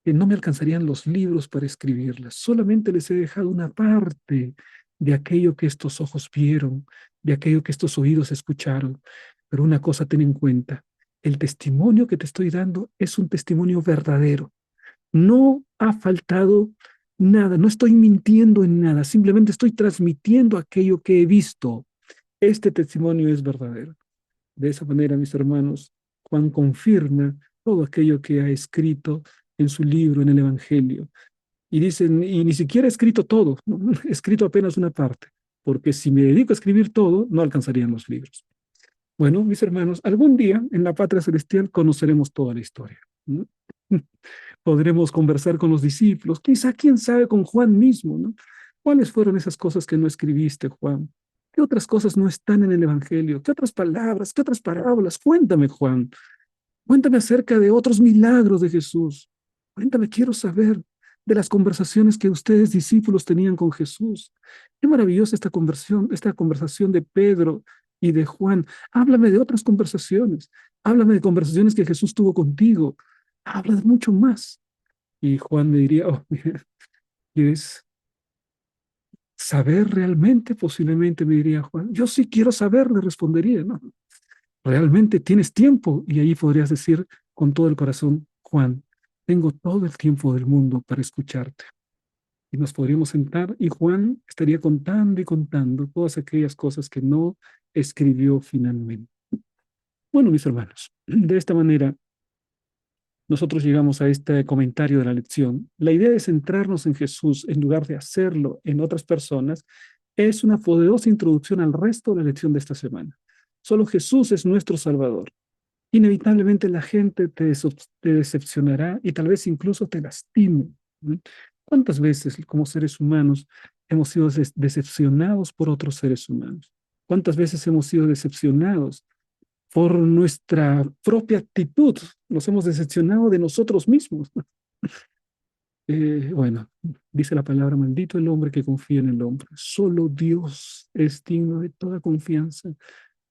que no me alcanzarían los libros para escribirlas. Solamente les he dejado una parte de aquello que estos ojos vieron, de aquello que estos oídos escucharon. Pero una cosa ten en cuenta, el testimonio que te estoy dando es un testimonio verdadero. No ha faltado nada, no estoy mintiendo en nada, simplemente estoy transmitiendo aquello que he visto. Este testimonio es verdadero. De esa manera, mis hermanos, Juan confirma todo aquello que ha escrito en su libro, en el Evangelio. Y dicen, y ni siquiera he escrito todo, ¿no? He escrito apenas una parte, porque si me dedico a escribir todo, no alcanzarían los libros. Bueno, mis hermanos, algún día en la patria celestial conoceremos toda la historia, ¿no? Podremos conversar con los discípulos, quizá, quién sabe, con Juan mismo, ¿no? ¿Cuáles fueron esas cosas que no escribiste, Juan? ¿Qué otras cosas no están en el Evangelio? ¿Qué otras palabras? ¿Qué otras parábolas? Cuéntame, Juan. Cuéntame acerca de otros milagros de Jesús. Cuéntame, quiero saber de las conversaciones que ustedes, discípulos, tenían con Jesús. Qué maravillosa esta conversación de Pedro y de Juan. Háblame de otras conversaciones. Háblame de conversaciones que Jesús tuvo contigo. Habla de mucho más. Y Juan me diría, oh, ¿quieres saber realmente? Posiblemente me diría Juan, yo sí quiero saber, le respondería, ¿no? Realmente tienes tiempo y ahí podrías decir con todo el corazón, Juan, tengo todo el tiempo del mundo para escucharte. Y nos podríamos sentar y Juan estaría contando y contando todas aquellas cosas que no escribió finalmente. Bueno, mis hermanos, de esta manera nosotros llegamos a este comentario de la lección. La idea de centrarnos en Jesús en lugar de hacerlo en otras personas es una poderosa introducción al resto de la lección de esta semana. Solo Jesús es nuestro Salvador. Inevitablemente la gente te decepcionará y tal vez incluso te lastime. ¿No? ¿Cuántas veces como seres humanos hemos sido decepcionados por otros seres humanos? ¿Cuántas veces hemos sido decepcionados por nuestra propia actitud? Nos hemos decepcionado de nosotros mismos. Bueno, dice la palabra, maldito el hombre que confía en el hombre. Solo Dios es digno de toda confianza.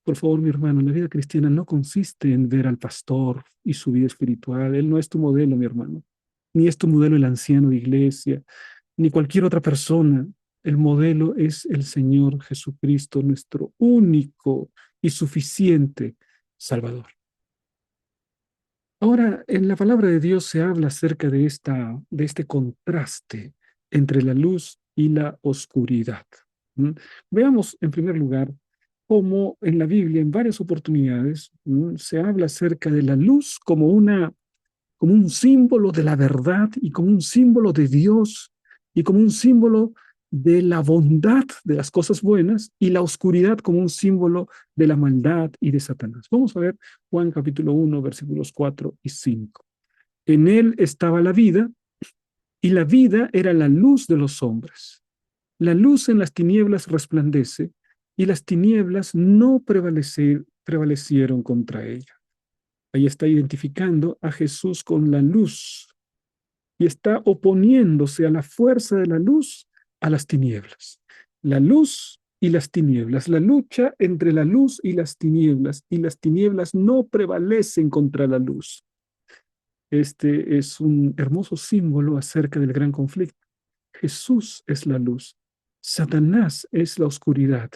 Por favor, mi hermano, la vida cristiana no consiste en ver al pastor y su vida espiritual. Él no es tu modelo, mi hermano. Ni es tu modelo el anciano de iglesia, ni cualquier otra persona. El modelo es el Señor Jesucristo, nuestro único y suficiente Salvador. Ahora, en la palabra de Dios se habla acerca de este contraste entre la luz y la oscuridad. ¿Mm? Veamos, en primer lugar, cómo en la Biblia, en varias oportunidades, se habla acerca de la luz como como un símbolo de la verdad y como un símbolo de Dios y como un símbolo de la bondad de las cosas buenas y la oscuridad como un símbolo de la maldad y de Satanás. Vamos a ver Juan capítulo 1, versículos 4 y 5. En él estaba la vida y la vida era la luz de los hombres. La luz en las tinieblas resplandece y las tinieblas no prevalecieron contra ella. Ahí está identificando a Jesús con la luz y está oponiéndose a la fuerza de la luz a las tinieblas. La luz y las tinieblas, la lucha entre la luz y las tinieblas no prevalecen contra la luz. Este es un hermoso símbolo acerca del gran conflicto. Jesús es la luz, Satanás es la oscuridad.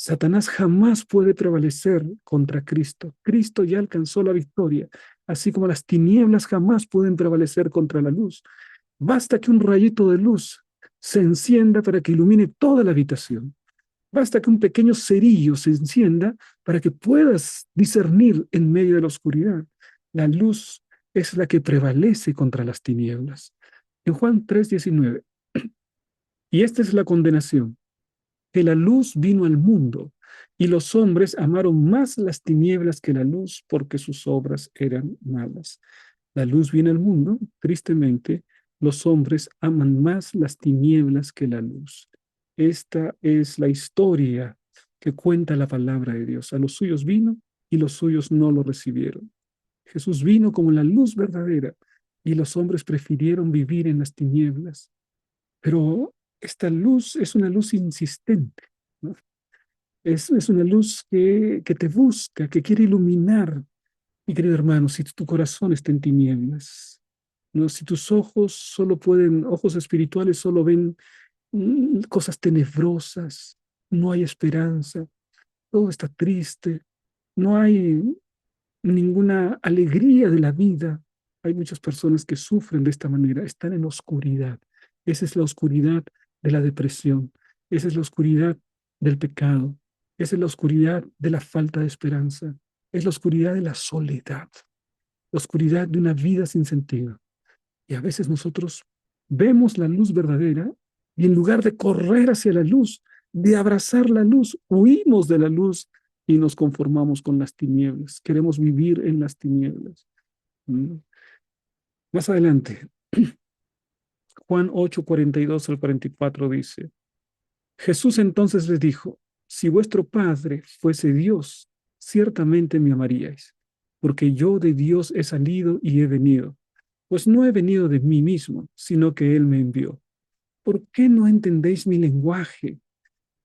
Satanás jamás puede prevalecer contra Cristo. Cristo ya alcanzó la victoria, así como las tinieblas jamás pueden prevalecer contra la luz. Basta que un rayito de luz se encienda para que ilumine toda la habitación. Basta que un pequeño cerillo se encienda para que puedas discernir en medio de la oscuridad. La luz es la que prevalece contra las tinieblas. En Juan 3:19, y esta es la condenación, que la luz vino al mundo y los hombres amaron más las tinieblas que la luz porque sus obras eran malas. La luz viene al mundo, tristemente, los hombres aman más las tinieblas que la luz. Esta es la historia que cuenta la palabra de Dios. A los suyos vino y los suyos no lo recibieron. Jesús vino como la luz verdadera y los hombres prefirieron vivir en las tinieblas. Pero esta luz es una luz insistente, ¿no? Es una luz que te busca, que quiere iluminar. Mi querido hermano, si tu corazón está en tinieblas, ¿no? Si tus ojos solo pueden, ojos espirituales solo ven cosas tenebrosas, no hay esperanza, todo está triste, no hay ninguna alegría de la vida. Hay muchas personas que sufren de esta manera, están en oscuridad. Esa es la oscuridad de la depresión, esa es la oscuridad del pecado, esa es la oscuridad de la falta de esperanza, es la oscuridad de la soledad, la oscuridad de una vida sin sentido. Y a veces nosotros vemos la luz verdadera y en lugar de correr hacia la luz, de abrazar la luz, huimos de la luz y nos conformamos con las tinieblas. Queremos vivir en las tinieblas. ¿Mm? Más adelante, Juan 8, 42 al 44 dice, Jesús entonces les dijo, si vuestro Padre fuese Dios, ciertamente me amaríais, porque yo de Dios he salido y he venido, pues no he venido de mí mismo, sino que Él me envió. ¿Por qué no entendéis mi lenguaje?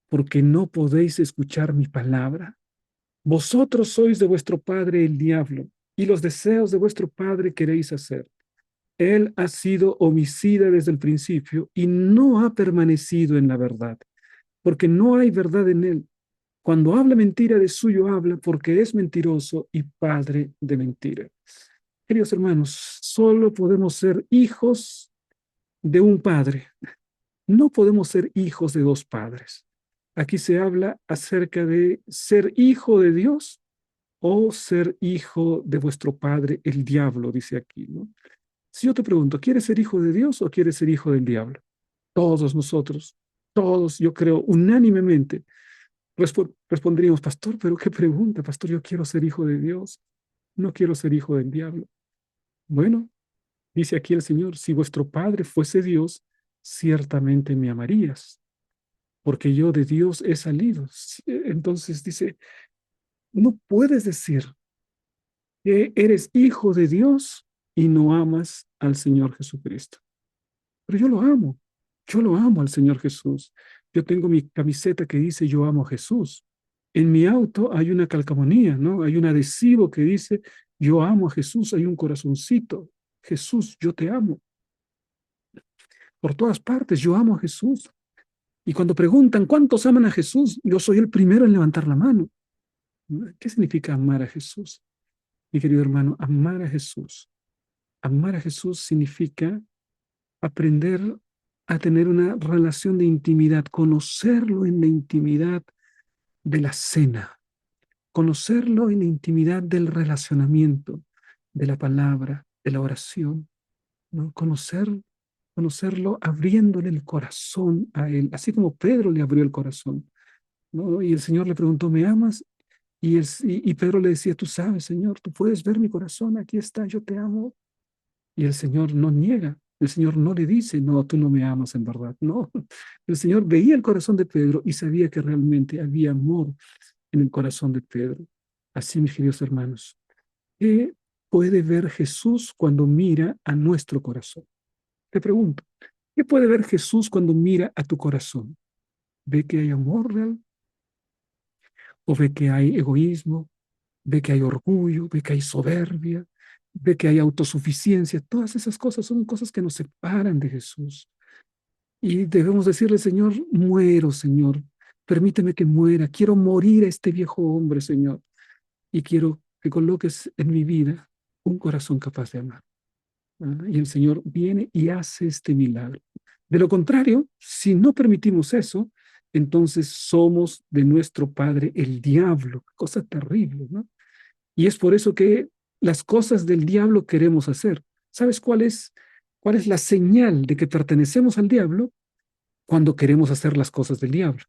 Porque no podéis escuchar mi palabra. Vosotros sois de vuestro padre el diablo, y los deseos de vuestro padre queréis hacer. Él ha sido homicida desde el principio y no ha permanecido en la verdad, porque no hay verdad en él. Cuando habla mentira, de suyo habla, porque es mentiroso y padre de mentira. Queridos hermanos, solo podemos ser hijos de un padre. No podemos ser hijos de dos padres. Aquí se habla acerca de ser hijo de Dios o ser hijo de vuestro padre, el diablo, dice aquí, ¿no? Si yo te pregunto, ¿quieres ser hijo de Dios o quieres ser hijo del diablo? Todos nosotros, todos, yo creo, unánimemente, respondríamos, pastor, pero qué pregunta, pastor, yo quiero ser hijo de Dios, no quiero ser hijo del diablo. Bueno, dice aquí el Señor, si vuestro padre fuese Dios, ciertamente me amarías, porque yo de Dios he salido. Entonces dice, no puedes decir que eres hijo de Dios y no amas al Señor Jesucristo. Pero yo lo amo al Señor Jesús. Yo tengo mi camiseta que dice yo amo a Jesús. En mi auto hay una calcamonía, ¿no? Hay un adhesivo que dice yo amo a Jesús, hay un corazoncito. Jesús, yo te amo. Por todas partes, yo amo a Jesús. Y cuando preguntan cuántos aman a Jesús, yo soy el primero en levantar la mano. ¿Qué significa amar a Jesús? Mi querido hermano, amar a Jesús. Amar a Jesús significa aprender a tener una relación de intimidad, conocerlo en la intimidad de la cena, conocerlo en la intimidad del relacionamiento, de la palabra, de la oración, ¿no? Conocerlo abriéndole el corazón a él, así como Pedro le abrió el corazón, ¿no? Y el Señor le preguntó, ¿me amas? Y Pedro le decía, tú sabes, Señor, tú puedes ver mi corazón, aquí está, yo te amo. Y el Señor no niega, el Señor no le dice, no, tú no me amas en verdad, no. El Señor veía el corazón de Pedro y sabía que realmente había amor en el corazón de Pedro. Así, mis queridos hermanos, ¿qué puede ver Jesús cuando mira a nuestro corazón? Te pregunto, ¿qué puede ver Jesús cuando mira a tu corazón? ¿Ve que hay amor real? ¿O ve que hay egoísmo? ¿Ve que hay orgullo? ¿Ve que hay soberbia? ¿Ve que hay autosuficiencia? Todas esas cosas son cosas que nos separan de Jesús. Y debemos decirle, Señor, muero, Señor. Permíteme que muera. Quiero morir a este viejo hombre, Señor. Y quiero que coloques en mi vida un corazón capaz de amar. Y el Señor viene y hace este milagro. De lo contrario, si no permitimos eso, entonces somos de nuestro padre el diablo. Cosa terrible, ¿no? Y es por eso que las cosas del diablo queremos hacer. ¿Sabes cuál es la señal de que pertenecemos al diablo? Cuando queremos hacer las cosas del diablo,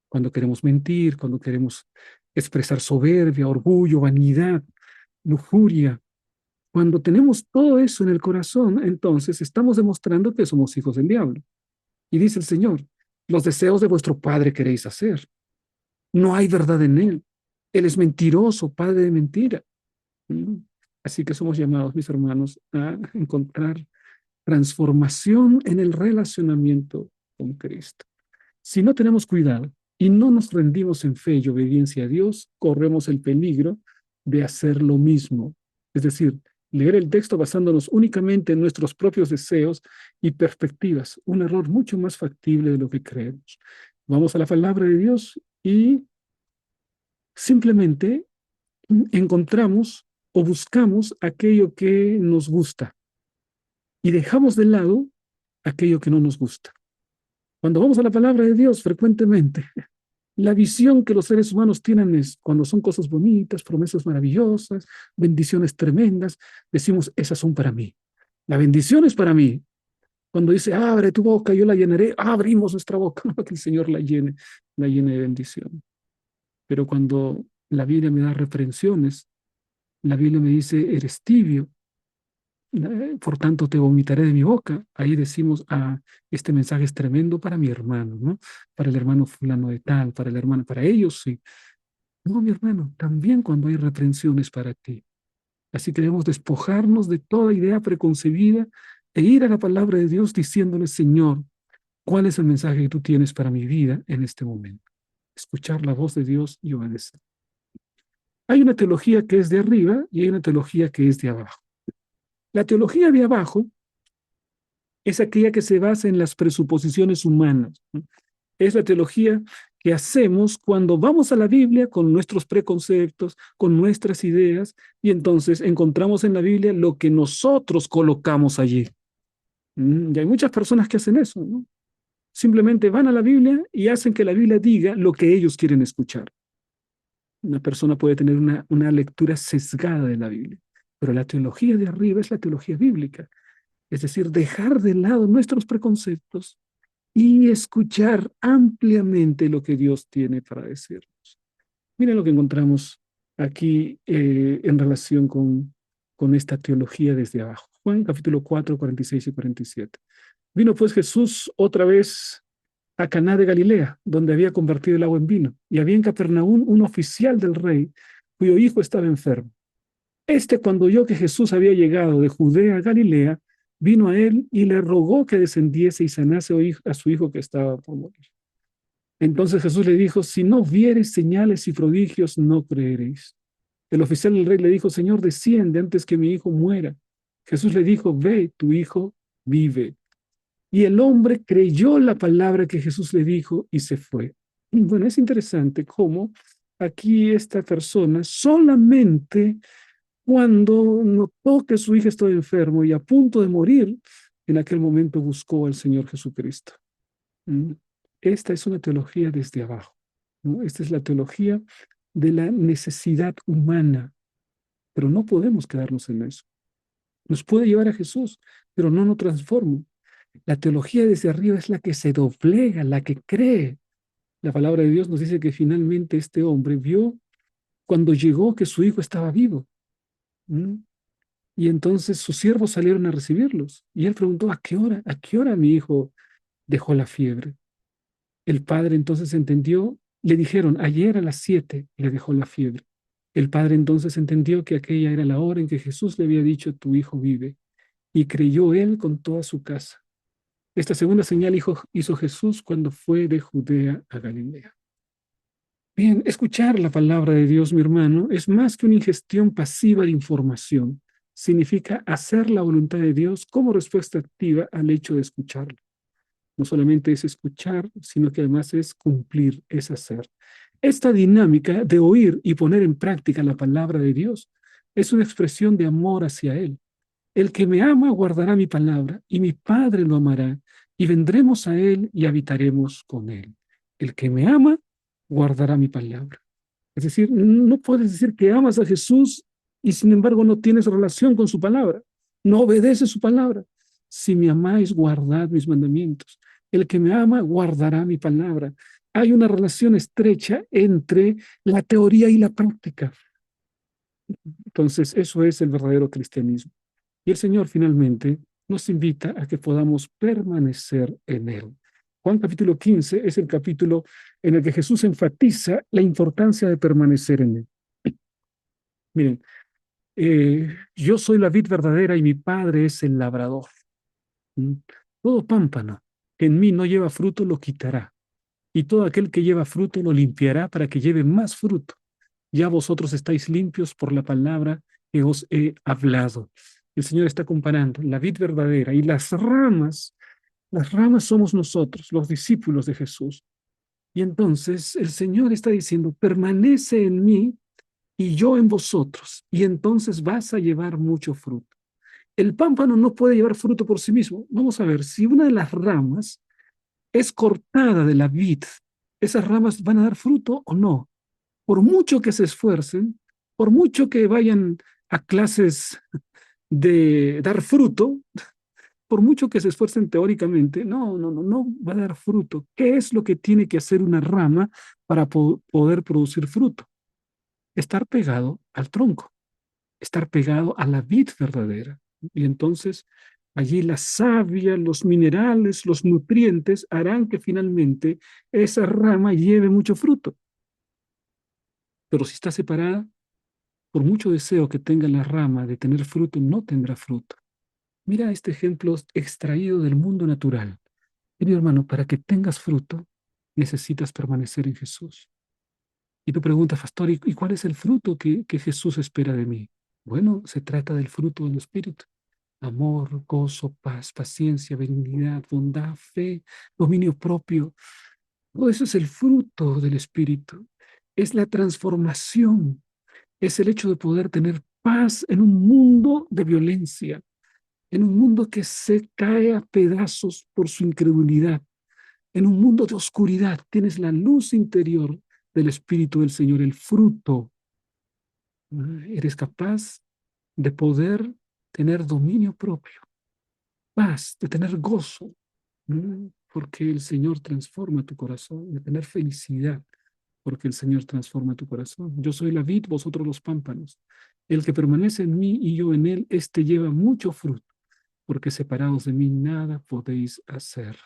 cuando queremos mentir, cuando queremos expresar soberbia, orgullo, vanidad, lujuria. Cuando tenemos todo eso en el corazón, entonces estamos demostrando que somos hijos del diablo. Y dice el Señor, los deseos de vuestro padre queréis hacer. No hay verdad en él. Él es mentiroso, padre de mentira. ¿Mm? Así que somos llamados, mis hermanos, a encontrar transformación en el relacionamiento con Cristo. Si no tenemos cuidado y no nos rendimos en fe y obediencia a Dios, corremos el peligro de hacer lo mismo. Es decir, leer el texto basándonos únicamente en nuestros propios deseos y perspectivas, un error mucho más factible de lo que creemos. Vamos a la palabra de Dios y simplemente encontramos o buscamos aquello que nos gusta y dejamos de lado aquello que no nos gusta. Cuando vamos a la palabra de Dios frecuentemente, la visión que los seres humanos tienen es cuando son cosas bonitas, promesas maravillosas, bendiciones tremendas, decimos, esas son para mí. La bendición es para mí. Cuando dice, abre tu boca, yo la llenaré, abrimos nuestra boca, para que el Señor la llene de bendición. Pero cuando la Biblia me da reprensiones, la Biblia me dice, eres tibio, por tanto te vomitaré de mi boca. Ahí decimos, este mensaje es tremendo para mi hermano, ¿no? Para el hermano fulano de tal, para el hermano, para ellos sí. No, mi hermano, también cuando hay reprensiones para ti. Así que debemos despojarnos de toda idea preconcebida e ir a la palabra de Dios diciéndole, Señor, ¿cuál es el mensaje que tú tienes para mi vida en este momento? Escuchar la voz de Dios y obedecer. Hay una teología que es de arriba y hay una teología que es de abajo. La teología de abajo es aquella que se basa en las presuposiciones humanas, ¿no? Es la teología que hacemos cuando vamos a la Biblia con nuestros preconceptos, con nuestras ideas, y entonces encontramos en la Biblia lo que nosotros colocamos allí. Y hay muchas personas que hacen eso, ¿no? Simplemente van a la Biblia y hacen que la Biblia diga lo que ellos quieren escuchar. Una persona puede tener una lectura sesgada de la Biblia, pero la teología de arriba es la teología bíblica. Es decir, dejar de lado nuestros preconceptos y escuchar ampliamente lo que Dios tiene para decirnos. Miren lo que encontramos aquí en relación con esta teología desde abajo. Juan capítulo 4, 46 y 47. Vino pues Jesús otra vez a Caná de Galilea, donde había convertido el agua en vino, y había en Capernaum un oficial del rey, cuyo hijo estaba enfermo. Cuando oyó que Jesús había llegado de Judea a Galilea, vino a él y le rogó que descendiese y sanase a su hijo que estaba por morir. Entonces Jesús le dijo, si no viereis señales y prodigios, no creeréis. El oficial del rey le dijo, Señor, desciende antes que mi hijo muera. Jesús le dijo, ve, tu hijo vive. Y el hombre creyó la palabra que Jesús le dijo y se fue. Y bueno, es interesante cómo aquí esta persona solamente cuando notó que su hija estaba enfermo y a punto de morir, en aquel momento buscó al Señor Jesucristo. ¿Mm? Esta es una teología desde abajo, ¿no? Esta es la teología de la necesidad humana, pero no podemos quedarnos en eso. Nos puede llevar a Jesús, pero no nos transforma. La teología desde arriba es la que se doblega, la que cree. La palabra de Dios nos dice que finalmente este hombre vio cuando llegó que su hijo estaba vivo. ¿Mm? Y entonces sus siervos salieron a recibirlos. Y él preguntó, ¿a qué hora? ¿A qué hora mi hijo dejó la fiebre? El padre entonces entendió, le dijeron, ayer a las 7 le dejó la fiebre. El padre entonces entendió que aquella era la hora en que Jesús le había dicho, tu hijo vive. Y creyó él con toda su casa. Esta segunda señal hizo Jesús cuando fue de Judea a Galilea. Bien, escuchar la palabra de Dios, mi hermano, es más que una ingestión pasiva de información. Significa hacer la voluntad de Dios como respuesta activa al hecho de escucharlo. No solamente es escuchar, sino que además es cumplir, es hacer. Esta dinámica de oír y poner en práctica la palabra de Dios es una expresión de amor hacia Él. El que me ama guardará mi palabra y mi Padre lo amará y vendremos a Él y habitaremos con Él. El que me ama guardará mi palabra. Es decir, no puedes decir que amas a Jesús y sin embargo no tienes relación con su palabra. No obedeces su palabra. Si me amáis, guardad mis mandamientos. El que me ama guardará mi palabra. Hay una relación estrecha entre la teoría y la práctica. Entonces, eso es el verdadero cristianismo. Y el Señor finalmente nos invita a que podamos permanecer en Él. Juan capítulo 15 es el capítulo en el que Jesús enfatiza la importancia de permanecer en Él. Miren, yo soy la vid verdadera y mi Padre es el labrador. ¿Mm? Todo pámpano que en mí no lleva fruto lo quitará, y todo aquel que lleva fruto lo limpiará para que lleve más fruto. Ya vosotros estáis limpios por la palabra que os he hablado. El Señor está comparando la vid verdadera y las ramas somos nosotros, los discípulos de Jesús. Y entonces el Señor está diciendo, permanece en mí y yo en vosotros, y entonces vas a llevar mucho fruto. El pámpano no puede llevar fruto por sí mismo. Vamos a ver, si una de las ramas es cortada de la vid, ¿esas ramas van a dar fruto o no? Por mucho que se esfuercen, por mucho que vayan a clases de dar fruto, por mucho que se esfuercen teóricamente, no va a dar fruto. ¿Qué es lo que tiene que hacer una rama para poder producir fruto? Estar pegado al tronco, estar pegado a la vid verdadera. Y entonces allí la savia, los minerales, los nutrientes harán que finalmente esa rama lleve mucho fruto. Pero si está separada, por mucho deseo que tenga la rama de tener fruto, no tendrá fruto. Mira este ejemplo extraído del mundo natural. Querido hermano, para que tengas fruto, necesitas permanecer en Jesús. Y tú preguntas, pastor, ¿y cuál es el fruto que Jesús espera de mí? Bueno, se trata del fruto del Espíritu. Amor, gozo, paz, paciencia, benignidad, bondad, fe, dominio propio. Todo eso es el fruto del Espíritu. Es la transformación, es el hecho de poder tener paz en un mundo de violencia, en un mundo que se cae a pedazos por su incredulidad, en un mundo de oscuridad. Tienes la luz interior del Espíritu del Señor, el fruto. Eres capaz de poder tener dominio propio, paz, de tener gozo, porque el Señor transforma tu corazón, de tener felicidad, porque el Señor transforma tu corazón. Yo soy la vid, vosotros los pámpanos. El que permanece en mí y yo en él, éste lleva mucho fruto, porque separados de mí nada podéis hacer.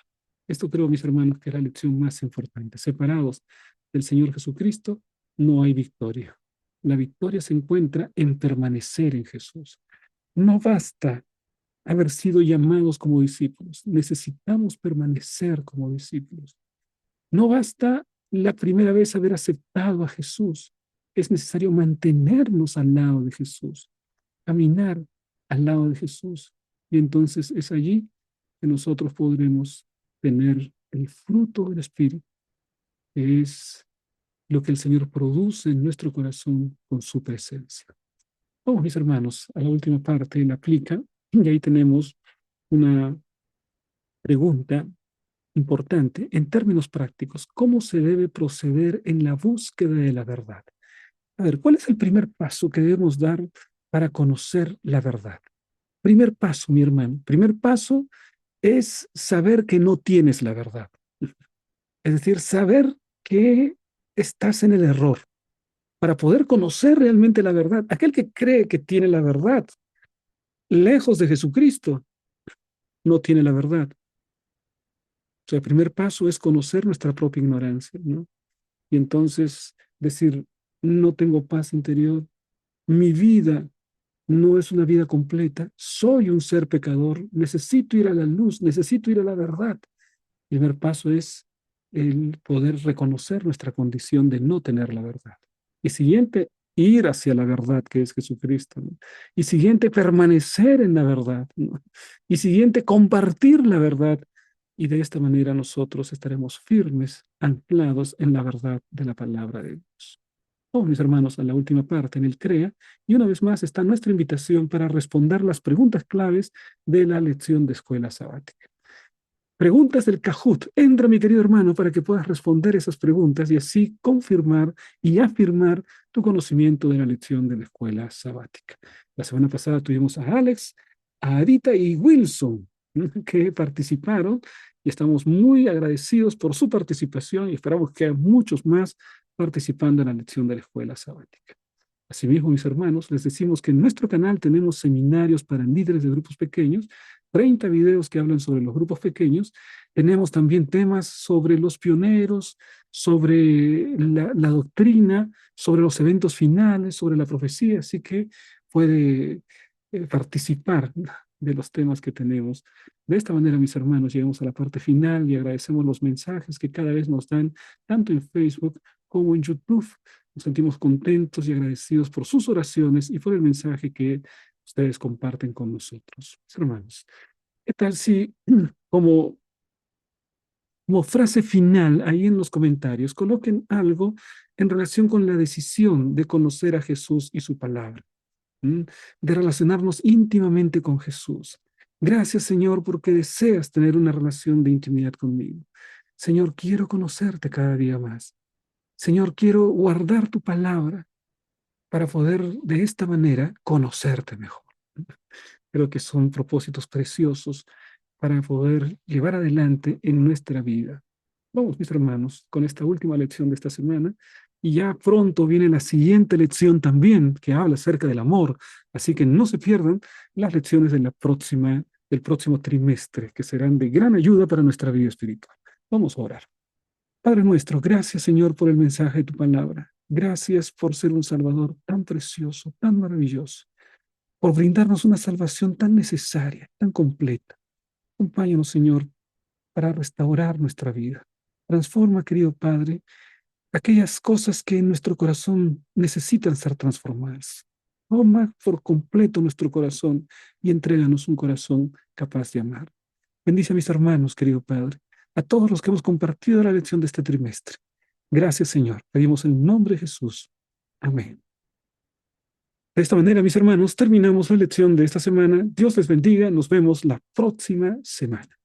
Esto creo, mis hermanos, que es la lección más importante. Separados del Señor Jesucristo, no hay victoria. La victoria se encuentra en permanecer en Jesús. No basta haber sido llamados como discípulos. Necesitamos permanecer como discípulos. No basta la primera vez haber aceptado a Jesús. Es necesario mantenernos al lado de Jesús, caminar al lado de Jesús. Y entonces es allí que nosotros podremos tener el fruto del Espíritu, que es lo que el Señor produce en nuestro corazón con su presencia. Vamos, mis hermanos, a la última parte, la aplica, y ahí tenemos una pregunta importante en términos prácticos. ¿Cómo se debe proceder en la búsqueda de la verdad? A ver, ¿cuál es el primer paso que debemos dar para conocer la verdad? Primer paso, mi hermano, primer paso es saber que no tienes la verdad. Es decir, saber que estás en el error para poder conocer realmente la verdad. Aquel que cree que tiene la verdad, lejos de Jesucristo, no tiene la verdad. O sea, el primer paso es conocer nuestra propia ignorancia, ¿no? Y entonces decir, no tengo paz interior, mi vida no es una vida completa, soy un ser pecador, necesito ir a la luz, necesito ir a la verdad. El primer paso es el poder reconocer nuestra condición de no tener la verdad. Y siguiente, ir hacia la verdad que es Jesucristo, ¿no? Y siguiente, permanecer en la verdad, ¿no? Y siguiente, compartir la verdad. Y de esta manera nosotros estaremos firmes, anclados en la verdad de la palabra de Dios. Oh, mis hermanos, a la última parte, en el CREA, y una vez más está nuestra invitación para responder las preguntas claves de la lección de escuela sabática. Preguntas del Kahoot. Entra, mi querido hermano, para que puedas responder esas preguntas y así confirmar y afirmar tu conocimiento de la lección de la escuela sabática. La semana pasada tuvimos a Alex, a Arita y Wilson, que participaron y estamos muy agradecidos por su participación y esperamos que haya muchos más participando en la lección de la escuela sabática. Asimismo, mis hermanos, les decimos que en nuestro canal tenemos seminarios para líderes de grupos pequeños, 30 videos que hablan sobre los grupos pequeños. Tenemos también temas sobre los pioneros, sobre la doctrina, sobre los eventos finales, sobre la profecía, así que puede participar de los temas que tenemos. De esta manera, mis hermanos, llegamos a la parte final y agradecemos los mensajes que cada vez nos dan, tanto en Facebook como en YouTube. Nos sentimos contentos y agradecidos por sus oraciones y por el mensaje que ustedes comparten con nosotros. Mis hermanos, ¿qué tal si como, como frase final ahí en los comentarios coloquen algo en relación con la decisión de conocer a Jesús y su palabra? De relacionarnos íntimamente con Jesús. Gracias, Señor, porque deseas tener una relación de intimidad conmigo. Señor, quiero conocerte cada día más. Señor, quiero guardar tu palabra para poder de esta manera conocerte mejor. Creo que son propósitos preciosos para poder llevar adelante en nuestra vida. Vamos, mis hermanos, con esta última lección de esta semana. Y ya pronto viene la siguiente lección también, que habla acerca del amor. Así que no se pierdan las lecciones de del próximo trimestre, que serán de gran ayuda para nuestra vida espiritual. Vamos a orar. Padre nuestro, gracias, Señor, por el mensaje de tu palabra. Gracias por ser un Salvador tan precioso, tan maravilloso, por brindarnos una salvación tan necesaria, tan completa. Acompáñanos, Señor, para restaurar nuestra vida. Transforma, querido Padre, aquellas cosas que en nuestro corazón necesitan ser transformadas. Toma por completo nuestro corazón y entréganos un corazón capaz de amar. Bendice a mis hermanos, querido Padre, a todos los que hemos compartido la lección de este trimestre. Gracias, Señor. Pedimos en el nombre de Jesús. Amén. De esta manera, mis hermanos, terminamos la lección de esta semana. Dios les bendiga. Nos vemos la próxima semana.